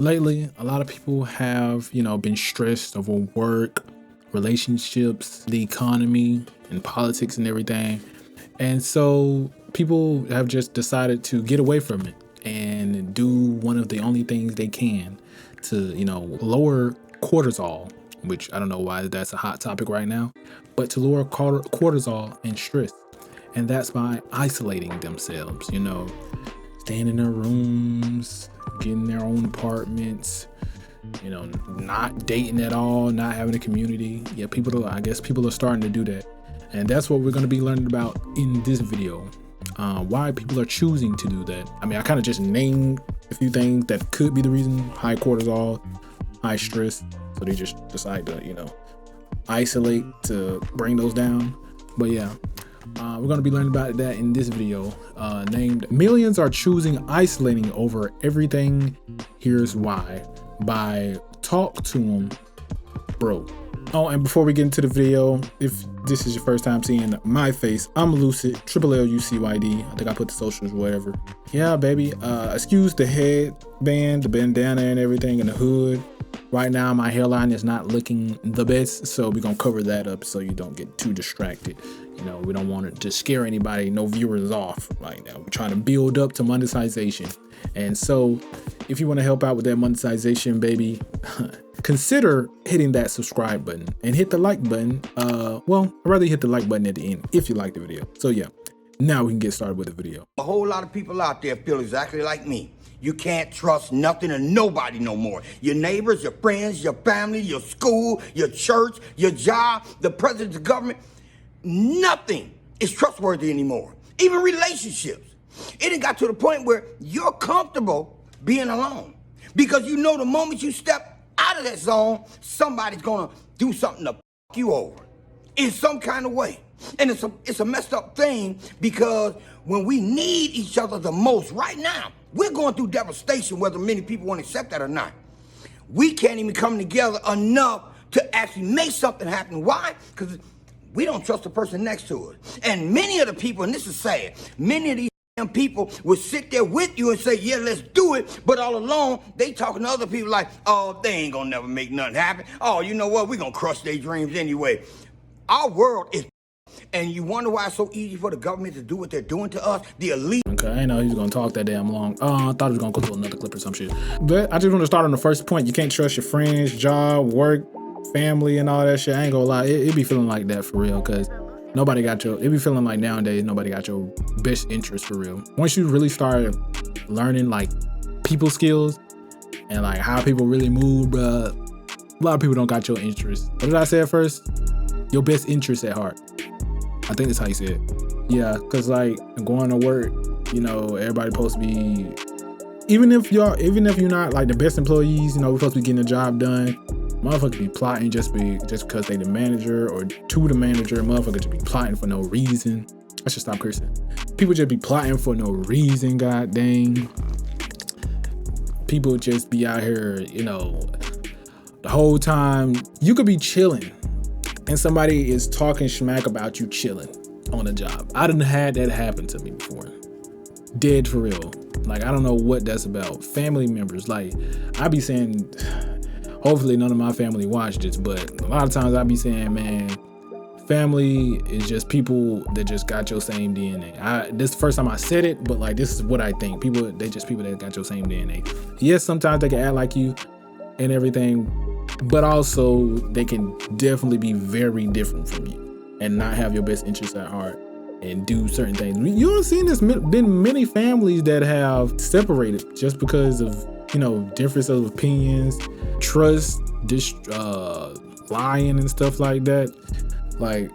Lately, a lot of people have, been stressed over work, relationships, the economy, and politics and everything. And so people have just decided to get away from it and do one of the only things they can to, lower cortisol, which I don't know why that's a hot topic right now, but to lower cortisol and stress. And that's by isolating themselves, staying in their rooms, getting their own apartments, not dating at all, not having a community. Yeah, I guess people are starting to do that. And that's what we're going to be learning about in this video. Why people are choosing to do that. I mean, I kind of just named a few things that could be the reason: high cortisol, high stress. So they just decide to, isolate to bring those down. But yeah, we're going to be learning about that in this video, named "Millions Are Choosing Isolating Over Everything. Here's Why" by Talk to 'Em Bro. Oh, and before we get into the video, if this is your first time seeing my face, I'm Lucid, LLUCYD. I think I put the socials, whatever. Yeah, baby. Excuse the headband, the bandana and everything, and the hood. Right now, my hairline is not looking the best, so we're going to cover that up so you don't get too distracted. We don't want it to scare anybody, no viewers off right now. We're trying to build up to monetization. And so if you want to help out with that monetization, baby, consider hitting that subscribe button and hit the like button. Well, I'd rather hit the like button at the end if you like the video. So yeah, now we can get started with the video. A whole lot of people out there feel exactly like me. You can't trust nothing and nobody no more. Your neighbors, your friends, your family, your school, your church, your job, the president, the government. Nothing is trustworthy anymore. Even relationships. It got to the point where you're comfortable being alone because you know the moment you step out of that zone, somebody's gonna do something to fuck you over in some kind of way. And it's a messed up thing because when we need each other the most right now, we're going through devastation, whether many people want to accept that or not. We can't even come together enough to actually make something happen. Why? Because we don't trust the person next to us. And many of the people, and this is sad, many of these people will sit there with you and say, yeah, let's do it. But all along, they talking to other people like, oh, they ain't gonna never make nothing happen. Oh, you know what? We're gonna crush their dreams anyway. Our world is, and you wonder why it's so easy for the government to do what they're doing to us, the elite. Okay, I didn't know he was gonna talk that damn long. I thought he was gonna go to another clip or some shit. But I just want to start on the first point. You can't trust your friends, job, work, family, and all that shit. I ain't gonna lie, it be feeling like that for real, cause nobody got it be feeling like nowadays nobody got your best interest for real. Once you really start learning like people skills and like how people really move, bruh, a lot of people don't got your interest. What did I say at first? Your best interest at heart. I think that's how you say it. Yeah, cause like going to work, everybody supposed to be, even if you're not like the best employees, we're supposed to be getting the job done. Motherfuckers be plotting just because they the manager or to the manager. Motherfuckers just be plotting for no reason. I should stop cursing. People just be plotting for no reason, god dang. People just be out here, the whole time. You could be chilling and somebody is talking smack about you chilling on a job. I done had that happen to me before. Dead for real. Like, I don't know what that's about. Family members, like, I be saying, hopefully none of my family watched this, but a lot of times I be saying, man, family is just people that just got your same DNA. This is the first time I said it, but like, this is what I think. They just people that got your same DNA. Yes, sometimes they can act like you and everything, but also they can definitely be very different from you and not have your best interests at heart and do certain things. You don't see this, been many families that have separated just because of, difference of opinions, trust, lying and stuff like that. Like,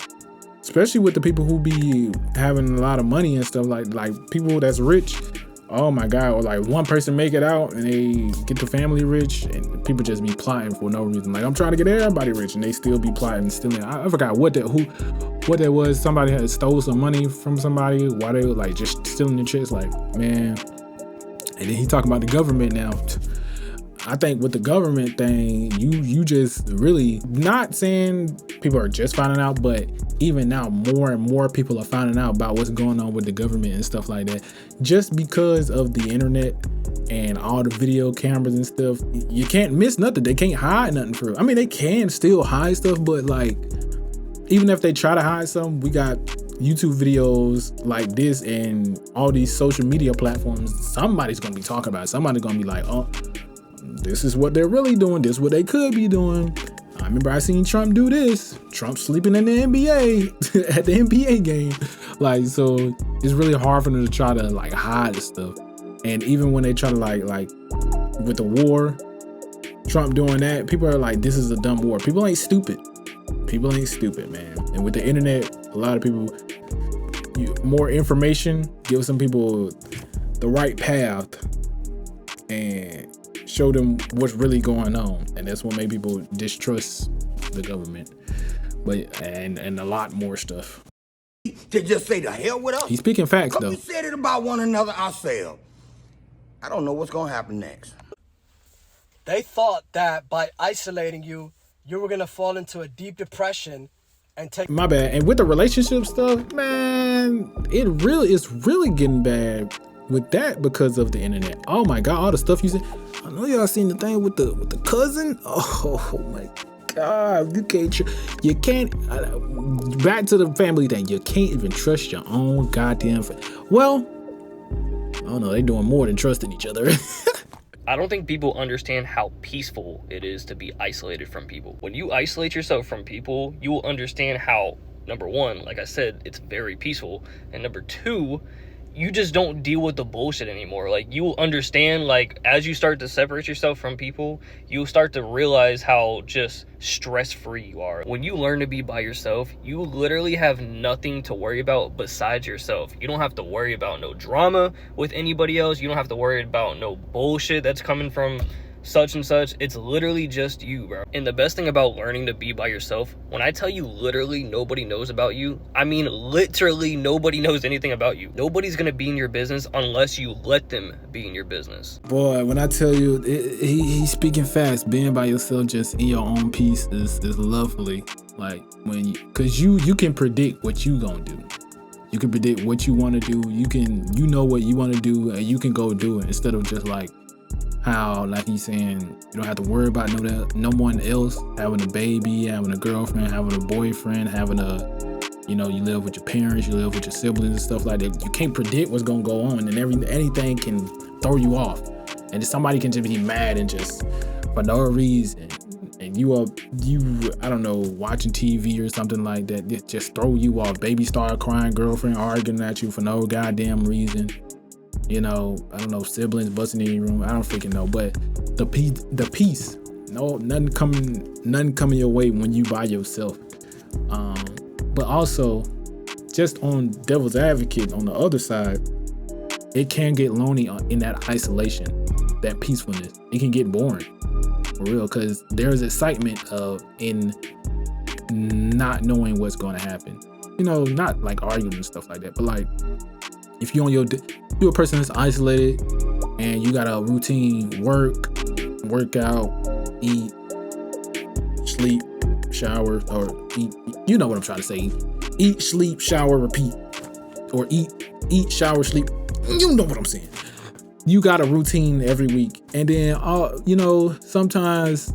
especially with the people who be having a lot of money and stuff, like people that's rich. Oh my God, or like one person make it out and they get the family rich and people just be plotting for no reason. Like, I'm trying to get everybody rich and they still be plotting, stealing. I forgot what that was. Somebody had stole some money from somebody while they were like just stealing the checks. Like, man. And then he talking about the government now. I think with the government thing, you just really, not saying people are just finding out, but even now more and more people are finding out about what's going on with the government and stuff like that, just because of the internet and all the video cameras and stuff. You can't miss nothing. They can't hide nothing for, I mean, they can still hide stuff, but like, even if they try to hide something, we got YouTube videos like this and all these social media platforms. Somebody's gonna be talking about it. Somebody's gonna be like, oh, this is what they're really doing. This is what they could be doing. I remember I seen Trump do this. Trump sleeping in the NBA at the NBA game. Like, so it's really hard for them to try to like hide this stuff. And even when they try to like with the war, Trump doing that, people are like, this is a dumb war. People ain't stupid. People ain't stupid, man. And with the internet, a lot of people, more information gives some people the right path and show them what's really going on. And that's what made people distrust the government. But and a lot more stuff. To just say the hell with us. He's speaking facts, though. We said it about one another ourselves. I don't know what's gonna happen next. They thought that by isolating you, you were gonna fall into a deep depression and take. My bad. And with the relationship stuff, man, it's really getting bad with that because of the internet. Oh my God, all the stuff you said. I know y'all seen the thing with the cousin. Oh my God, you can't. Back to the family thing. You can't even trust your own goddamn. Well, I don't know. They doing more than trusting each other. I don't think people understand how peaceful it is to be isolated from people. When you isolate yourself from people, you will understand how, number one, like I said, it's very peaceful. And number two, you just don't deal with the bullshit anymore. Like, you will understand, like, as you start to separate yourself from people, you'll start to realize how just stress-free you are. When you learn to be by yourself, you literally have nothing to worry about besides yourself. You don't have to worry about no drama with anybody else. You don't have to worry about no bullshit that's coming from such and such. It's literally just you, bro. And the best thing about learning to be by yourself, when I tell you literally nobody knows about you, I mean literally nobody knows anything about you. Nobody's gonna be in your business unless you let them be in your business. Boy, when I tell you, he's speaking fast. Being by yourself, just in your own peace, is lovely. Like, cause you can predict what you gonna do. You can predict what you want to do. You know what you want to do, and you can go do it instead of just like how, like he's saying, you don't have to worry about no one else having a baby, having a girlfriend, having a boyfriend, having you live with your parents, you live with your siblings and stuff like that. You can't predict what's gonna go on, and anything can throw you off, and somebody can just be mad and just for no reason, and you I don't know, watching TV or something like that, it just throw you off. Baby start crying, girlfriend arguing at you for no goddamn reason. I don't know, siblings busting in your room. I don't freaking know. But the peace, no, nothing coming your way when you by yourself. But also, just on devil's advocate, on the other side, it can get lonely in that isolation, that peacefulness. It can get boring, for real, because there's excitement in not knowing what's going to happen. Not like arguing and stuff like that, but like, if you're a person that's isolated and you got a routine, work out, eat, sleep, shower, or eat, you know what I'm trying to say. Eat, sleep, shower, repeat. Or eat, shower, sleep. You know what I'm saying. You got a routine every week. And then, sometimes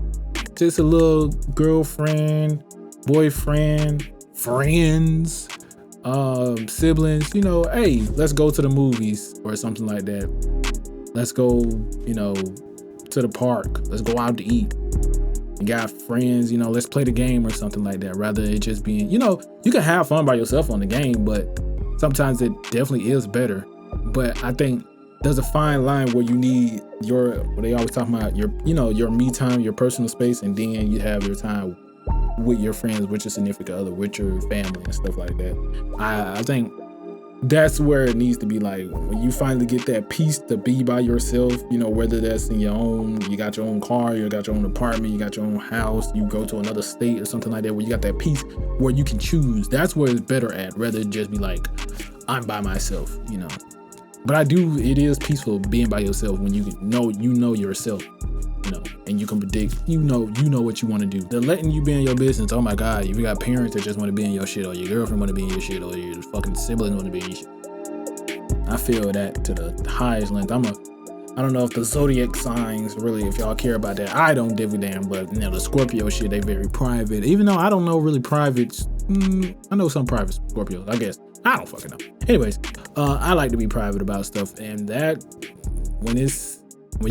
just a little girlfriend, boyfriend, friends, siblings, hey, let's go to the movies or something like that. Let's go, to the park. Let's go out to eat. You got friends, let's play the game or something like that. Rather it just being, you can have fun by yourself on the game, but sometimes it definitely is better. But I think there's a fine line where you need what they always talk about, your me time, your personal space, and then you have your time with your friends, with your significant other, with your family and stuff like that. I think that's where it needs to be. Like, when you finally get that peace to be by yourself, whether that's in you got your own car, you got your own apartment, you got your own house, you go to another state or something like that, where you got that peace where you can choose. That's where it's better at, rather than just be like, I'm by myself, But it is peaceful being by yourself when you know yourself, and you can predict, you know what you want to do. They're letting you be in your business. Oh my God, if you got parents that just want to be in your shit, or your girlfriend want to be in your shit, or your fucking sibling want to be in your shit. I feel that to the highest length. I don't know if the zodiac signs really, if y'all care about that. I don't give a damn, but you know, the Scorpio shit, they very private. Even though I don't know really privates. I know some private Scorpios, I guess. I don't fucking know. Anyways, I like to be private about stuff, and that when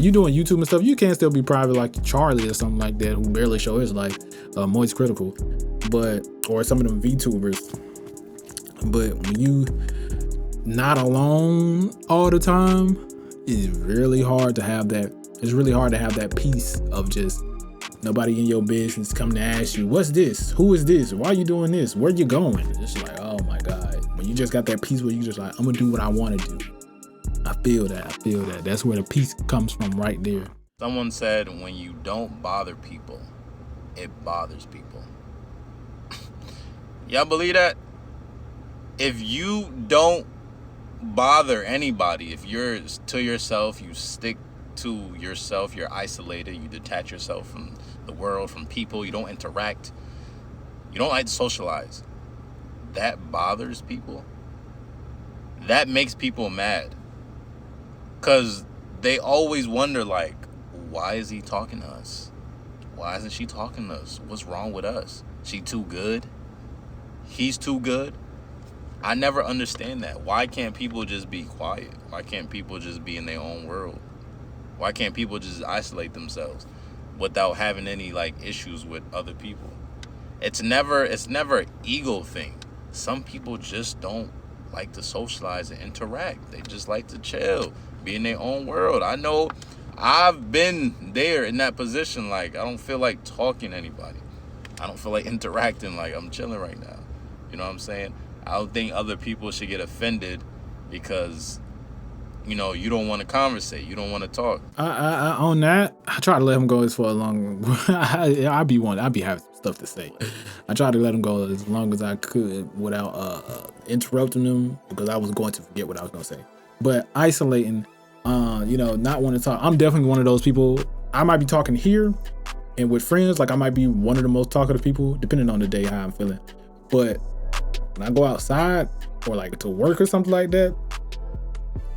you doing YouTube and stuff, you can't still be private like Charlie or something like that, who barely show his life, Moist Critical, or some of them VTubers. But when you not alone all the time, it's really hard to have that. It's really hard to have that peace of just nobody in your business coming to ask you, what's this? Who is this? Why are you doing this? Where you going? It's like, oh my God. When you just got that peace where you just like, I'm gonna do what I want to do. I feel that. That's where the peace comes from, right there. Someone said, when you don't bother people, it bothers people. Y'all believe that? If you don't bother anybody, if you're to yourself, you stick to yourself, you're isolated, you detach yourself from the world, from people, you don't interact, you don't like to socialize, that bothers people. That makes people mad, because they always wonder, like, why is he talking to us? Why isn't she talking to us? What's wrong with us? She too good? He's too good? I never understand that. Why can't people just be quiet? Why can't people just be in their own world? Why can't people just isolate themselves without having any like issues with other people? It's never an ego thing. Some people just don't like to socialize and interact. They just like to chill, be in their own world. I know I've been there in that position. Like, I don't feel like talking to anybody. I don't feel like interacting. Like, I'm chilling right now. You know what I'm saying? I don't think other people should get offended because, you know, you don't want to conversate. You don't want to talk. I on that, I try to let him go as far long. I be having stuff to say. I try to let him go as long as I could without interrupting him, because I was going to forget what I was going to say. But isolating, not wanting to talk. I'm definitely one of those people. I might be talking here and with friends, like I might be one of the most talkative people, depending on the day, how I'm feeling. But when I go outside or like to work or something like that,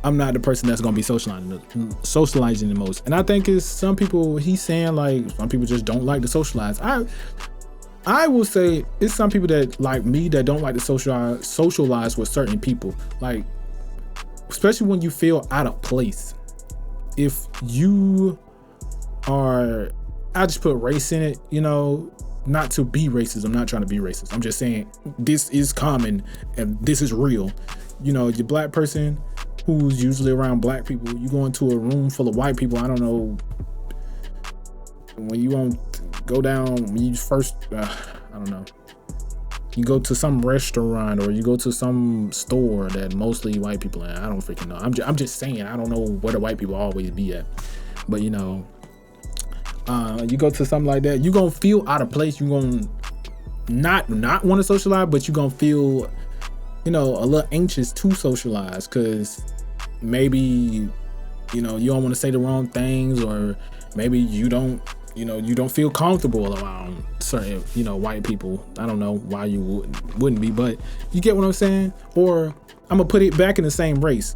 I'm not the person that's gonna be socializing the most. And I think it's some people, he's saying like some people just don't like to socialize. I will say it's some people that like me that don't like to socialize with certain people. Like, especially when you feel out of place. If you are, I just put race in it, not to be racist. I'm not trying to be racist. I'm just saying this is common and this is real. Your black person who's usually around black people, you go into a room full of white people. I don't know, when you won't go down, when you first, I don't know, you go to some restaurant or you go to some store that mostly white people in. I don't freaking know. I'm just saying, I don't know where the white people always be at. But you go to something like that, you're gonna feel out of place. You're gonna not want to socialize, but you're gonna feel, a little anxious to socialize, because maybe, you don't want to say the wrong things, or maybe you don't feel comfortable around certain, white people. I don't know why you wouldn't be, but you get what I'm saying? Or I'm gonna put it back in the same race.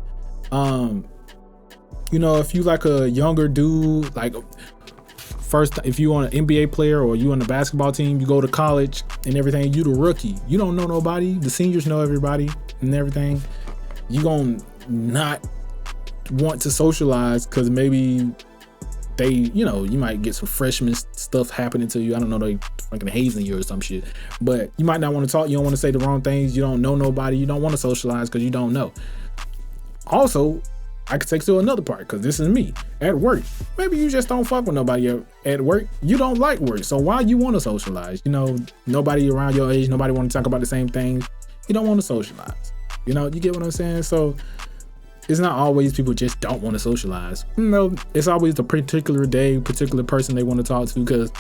If you like a younger dude, like first, if you want an NBA player or you on the basketball team, you go to college and everything, you the rookie. You don't know nobody. The seniors know everybody and everything. You gonna not want to socialize because maybe they, you might get some freshman stuff happening to you. I don't know, they fucking hazing you or some shit. But you might not want to talk. You don't want to say the wrong things. You don't know nobody. You don't want to socialize because you don't know. Also, I could take to another part, because this is me at work. Maybe you just don't fuck with nobody at work. You don't like work, so why you want to socialize? Nobody around your age, nobody want to talk about the same things. You don't want to socialize. You get what I'm saying? So it's not always people just don't want to socialize. It's always the particular day, particular person they want to talk to. Because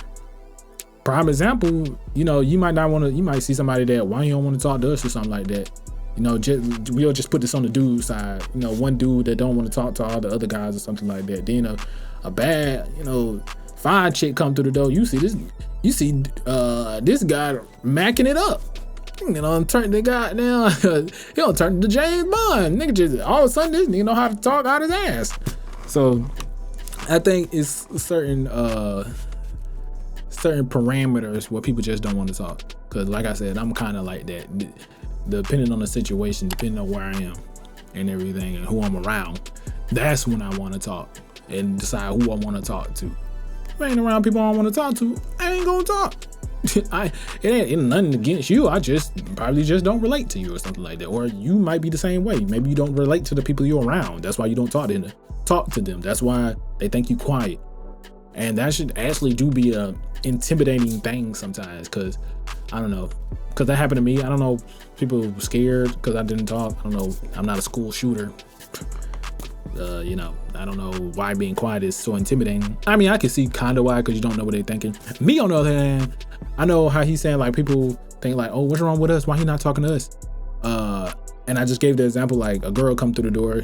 prime example, you might not want to. You might see somebody that, why you don't want to talk to us or something like that. We'll just put this on the dude side. One dude that don't want to talk to all the other guys or something like that. Then a bad, Fine chick come through the door. You see this guy macking it up. You know, turn the guy now. He don't turn to James Bond. Nigga just all of a sudden this nigga know how to talk out his ass. So I think it's certain parameters where people just don't want to talk. Cause like I said, I'm kind of like that. Depending on the situation, depending on where I am and everything and who I'm around, that's when I want to talk and decide who I want to talk to. If I ain't around people I want to talk to, I ain't gonna talk. It ain't nothing against you. I just probably just don't relate to you or something like that. Or you might be the same way. Maybe you don't relate to the people you're around. That's why you don't talk to them. That's why they think you quiet. And that should actually do be a intimidating thing sometimes, because I don't know, because that happened to me. I don't know, people were scared because I didn't talk. I don't know, I'm not a school shooter. You know, I don't know why being quiet is so intimidating. I mean, I can see kind of why, because you don't know what they're thinking. Me, on the other hand, I know how he's saying, like, people think like, oh, what's wrong with us? Why he not talking to us? And I just gave the example, like, a girl come through the door,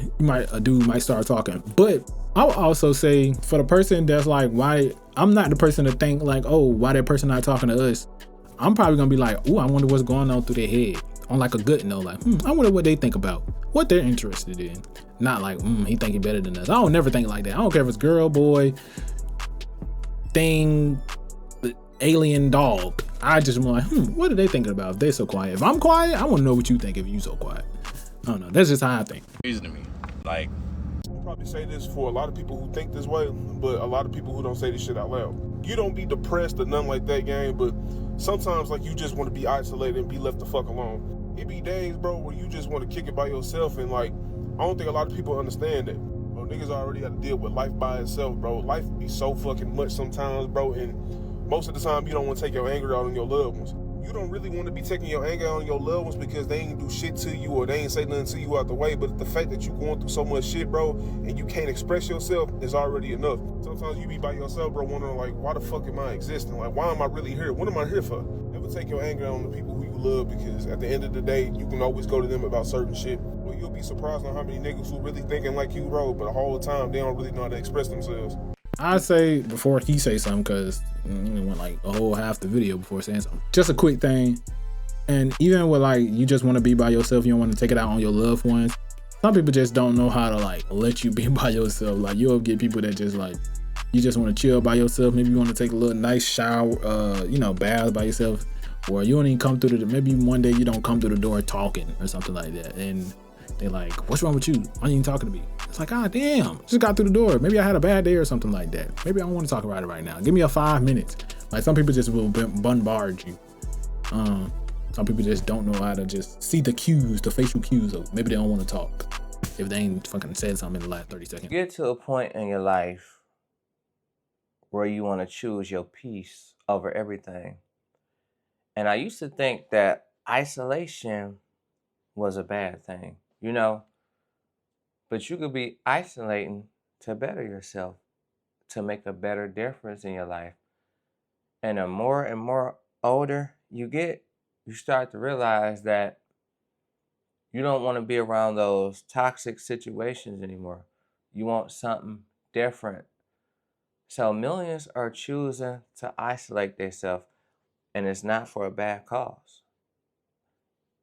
a dude might start talking. But I would also say, for the person that's like, why, I'm not the person to think like, oh, why that person not talking to us? I'm probably gonna be like, oh, I wonder what's going on through their head. On like a good note, like, I wonder what they think about, what they're interested in. Not like, he think he better than us. I don't never think like that. I don't care if it's girl, boy, thing, alien, dog. I just am like, what are they thinking about if they're so quiet? If I'm quiet, I want to know what you think if you so quiet. I don't know. That's just how I think. Crazy to me. Like, I'll probably say this for a lot of people who think this way, but a lot of people who don't say this shit out loud. You don't be depressed or nothing like that, gang, but sometimes, like, you just want to be isolated and be left the fuck alone. It be days, bro, where you just want to kick it by yourself, and, like, I don't think a lot of people understand that. Bro, niggas already got to deal with life by itself, bro. Life be so fucking much sometimes, bro, and most of the time you don't want to take your anger out on your loved ones. You don't really want to be taking your anger out on your loved ones because they ain't do shit to you or they ain't say nothing to you out the way, but the fact that you going through so much shit, bro, and you can't express yourself is already enough. Sometimes you be by yourself, bro, wondering, like, why the fuck am I existing? Like, why am I really here? What am I here for? Never take your anger out on the people who you love, because at the end of the day, you can always go to them about certain shit. Well, you'll be surprised on how many niggas who really thinking like you, bro, but the whole time they don't really know how to express themselves. I say before he say something, because it went like a whole half the video before saying something. Just a quick thing. And even with like, you just want to be by yourself, you don't want to take it out on your loved ones. Some people just don't know how to like let you be by yourself. Like, you'll get people that just like, you just want to chill by yourself. Maybe you want to take a little nice shower, bath by yourself. Or you don't even come through maybe one day you don't come through the door talking or something like that. And they're like, what's wrong with you? Why are you even talking to me? It's like, God damn, just got through the door. Maybe I had a bad day or something like that. Maybe I don't want to talk about it right now. Give me a 5 minutes. Like, some people just will bombard you. Some people just don't know how to just see the cues, the facial cues of maybe they don't want to talk if they ain't fucking said something in the last 30 seconds. Get to a point in your life where you want to choose your peace over everything. And I used to think that isolation was a bad thing, but you could be isolating to better yourself, to make a better difference in your life. And the more and more older you get, you start to realize that you don't want to be around those toxic situations anymore. You want something different. So millions are choosing to isolate themselves, and it's not for a bad cause.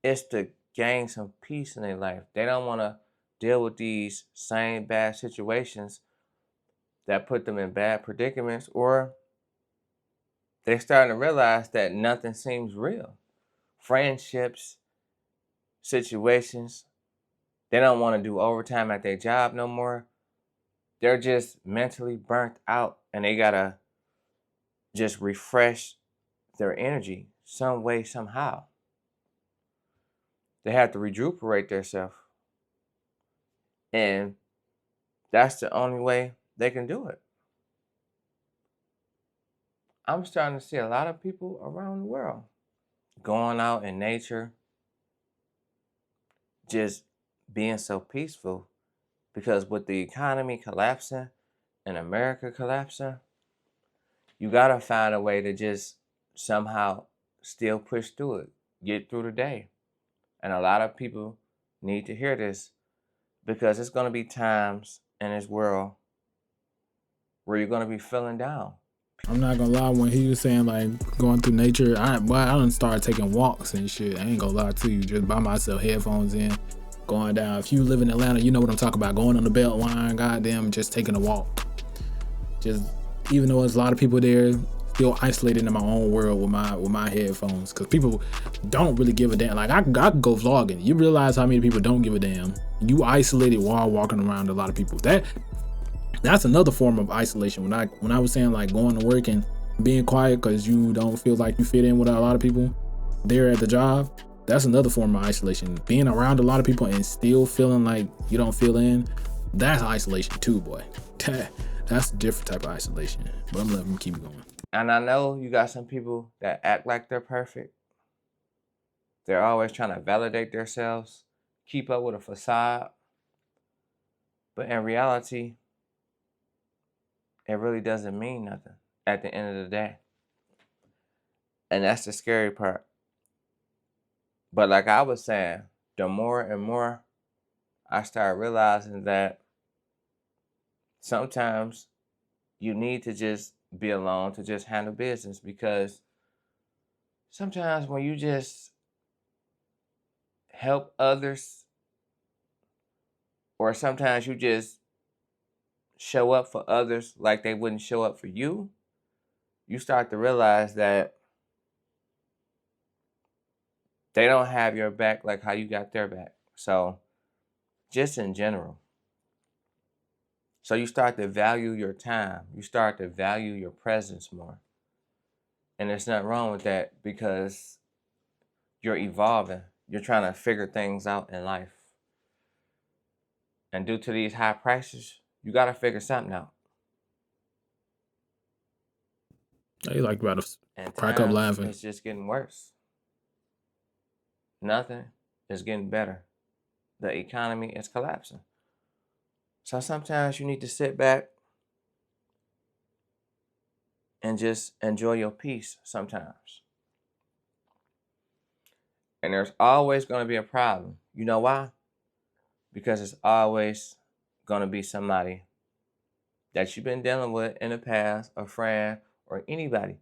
It's to gain some peace in their life. They don't want to deal with these same bad situations that put them in bad predicaments, or they're starting to realize that nothing seems real. Friendships, situations, they don't want to do overtime at their job no more. They're just mentally burnt out, and they gotta just refresh their energy some way, somehow. They have to recuperate themselves, and that's the only way they can do it. I'm starting to see a lot of people around the world going out in nature, just being so peaceful, because with the economy collapsing and America collapsing, you gotta find a way to just somehow still push through it, get through the day. And a lot of people need to hear this, because it's gonna be times in this world where you're gonna be feeling down. I'm not gonna lie, when he was saying like going through nature, I done started taking walks and shit. I ain't gonna lie to you, just by myself, headphones in, going down. If you live in Atlanta, you know what I'm talking about. Going on the belt line, goddamn, just taking a walk. Just even though there's a lot of people there, still isolated in my own world with my headphones, because people don't really give a damn. Like I could go vlogging. You realize how many people don't give a damn. You isolated while walking around a lot of people. That's another form of isolation. When I was saying like going to work and being quiet because you don't feel like you fit in with a lot of people there at the job, that's another form of isolation. Being around a lot of people and still feeling like you don't feel in, that's isolation too, boy. That's a different type of isolation. But I'm letting them keep going. And I know you got some people that act like they're perfect. They're always trying to validate themselves, keep up with a facade. But in reality, it really doesn't mean nothing at the end of the day. And that's the scary part. But like I was saying, the more and more I start realizing that sometimes you need to just be alone to just handle business, because sometimes when you just help others, or sometimes you just show up for others like they wouldn't show up for you, you start to realize that they don't have your back like how you got their back. So just in general. So you start to value your time. You start to value your presence more. And there's nothing wrong with that, because you're evolving. You're trying to figure things out in life. And due to these high prices, you got to figure something out. You like about to And crack up laughing. It's just getting worse. Nothing is getting better. The economy is collapsing. So sometimes you need to sit back and just enjoy your peace sometimes. And there's always going to be a problem. You know why? Because it's always going to be somebody that you've been dealing with in the past, a friend or anybody,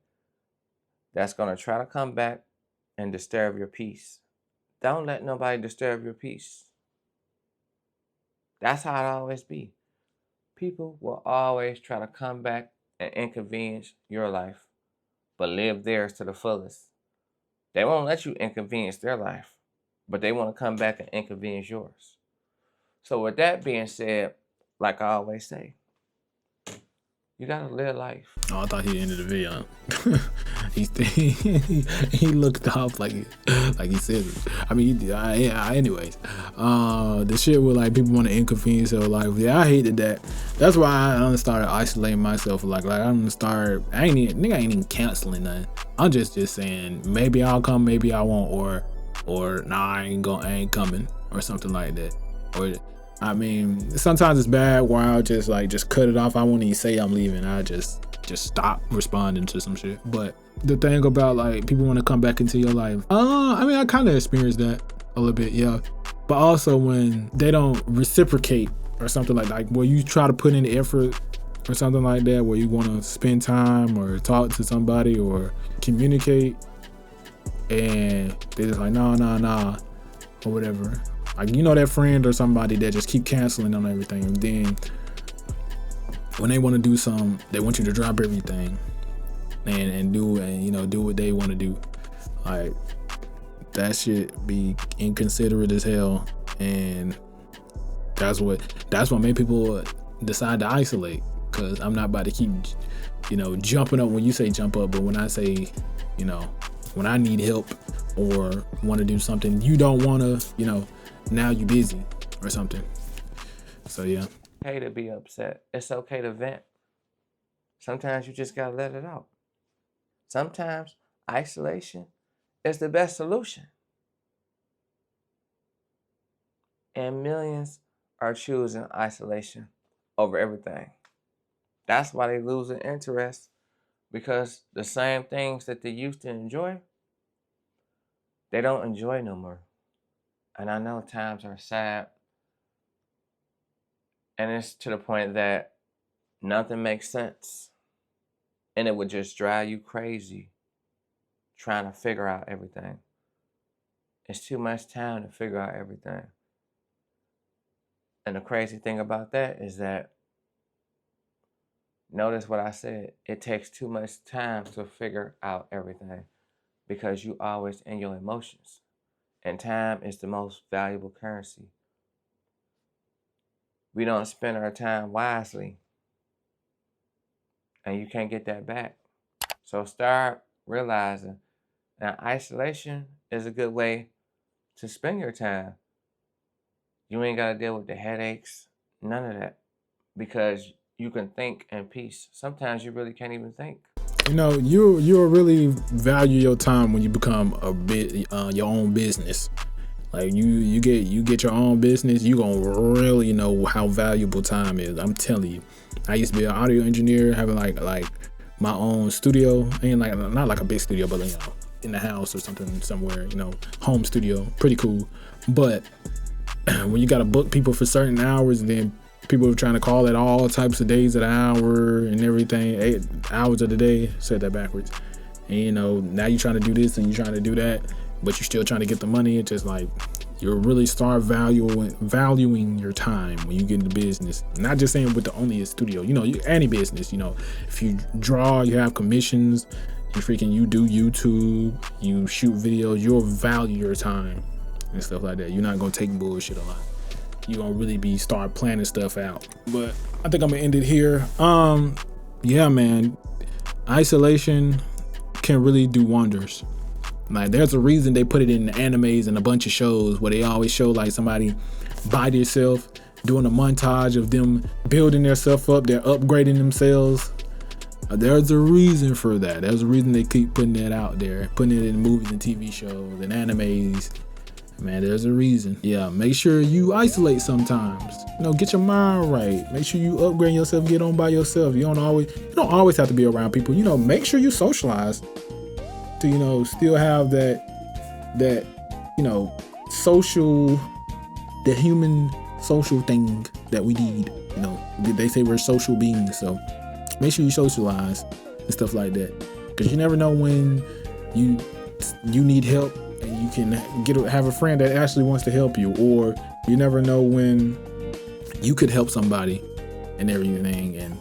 that's going to try to come back and disturb your peace. Don't let nobody disturb your peace. That's how it always be. People will always try to come back and inconvenience your life, but live theirs to the fullest. They won't let you inconvenience their life, but they want to come back and inconvenience yours. So with that being said, like I always say, you gotta live life. Oh, I thought he ended the video. he looked off like he said it. I mean, anyways, the shit with like people want to inconvenience their life. Yeah, I hated that. That's why I started isolating myself. Like I ain't even canceling nothing. I'm just saying maybe I'll come, maybe I won't, or nah, I ain't coming, or something like that. Or I mean, sometimes it's bad where I'll just cut it off. I won't even say I'm leaving. I just stop responding to some shit. But the thing about like people want to come back into your life, I mean, I kind of experienced that a little bit, yeah. But also when they don't reciprocate or something like where you try to put in effort or something like that, where you want to spend time or talk to somebody or communicate, and they're just like nah, or whatever. Like, you know, that friend or somebody that just keep canceling on everything, and then when they want to do something, they want you to drop everything and do what they want to do. Like, that shit be inconsiderate as hell, and that's what made people decide to isolate. Cause I'm not about to keep, jumping up when you say jump up, but when I say, when I need help or want to do something, you don't want to, now you busy or something. So yeah. Okay to be upset. It's okay to vent. Sometimes you just gotta let it out. Sometimes isolation is the best solution. And millions are choosing isolation over everything. That's why they losing interest, because the same things that they used to enjoy, they don't enjoy no more. And I know times are sad, and it's to the point that nothing makes sense And it would just drive you crazy trying to figure out everything. It's too much time to figure out everything. And the crazy thing about that is that, notice what I said, it takes too much time to figure out everything because you always in your emotions. And time is the most valuable currency. We don't spend our time wisely, and you can't get that back. So start realizing now isolation is a good way to spend your time. You ain't got to deal with the headaches, none of that, because you can think in peace. Sometimes you really can't even think. You know, you'll really value your time when you become a bit your own business. Like you get your own business, you gonna really know how valuable time is. I'm telling you. I used to be an audio engineer, having like my own studio, and like not like a big studio, but in the house or something somewhere, home studio, pretty cool. But when you gotta book people for certain hours, and then people are trying to call it all types of days of the hour and everything, 8 hours of the day, said that backwards. And now you're trying to do this and you're trying to do that, but you're still trying to get the money. It's just like you really start valuing your time when you get into business. Not just saying with the only a studio, any business, if you draw, you have commissions, you do YouTube, you shoot videos, you'll value your time and stuff like that. You're not gonna take bullshit a lot. You're gonna really start planning stuff out. But I think I'm gonna end it here. Yeah, man, isolation can really do wonders. Like, there's a reason they put it in the animes and a bunch of shows where they always show like somebody by themselves doing a montage of them building themselves up, they're upgrading themselves. There's a reason for that. There's a reason they keep putting that out there, putting it in movies and TV shows and animes. Man, there's a reason. Yeah, make sure you isolate sometimes. Get your mind right. Make sure you upgrade yourself, get on by yourself. You don't always have to be around people. Make sure you socialize to, still have that the human social thing that we need. They say we're social beings, so make sure you socialize and stuff like that. Because you never know when you need help and you can have a friend that actually wants to help you, or you never know when you could help somebody and everything. And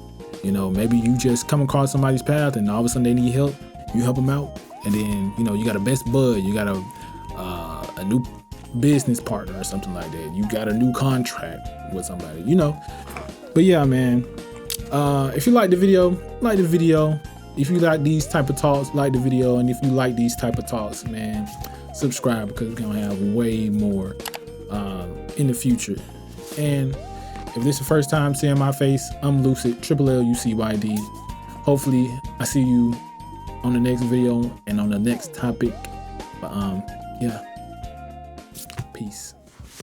maybe you just come across somebody's path and all of a sudden they need help, you help them out, and then you got a best bud, you got a new business partner or something like that, you got a new contract with somebody, But yeah, man, if you like the video, like the video. If you like these type of talks, like the video. And if you like these type of talks, man, subscribe, because we're gonna have way more in the future. And if this is the first time seeing my face, I'm Lucid, LLUCYD. Hopefully I see you on the next video and on the next topic. But yeah, peace.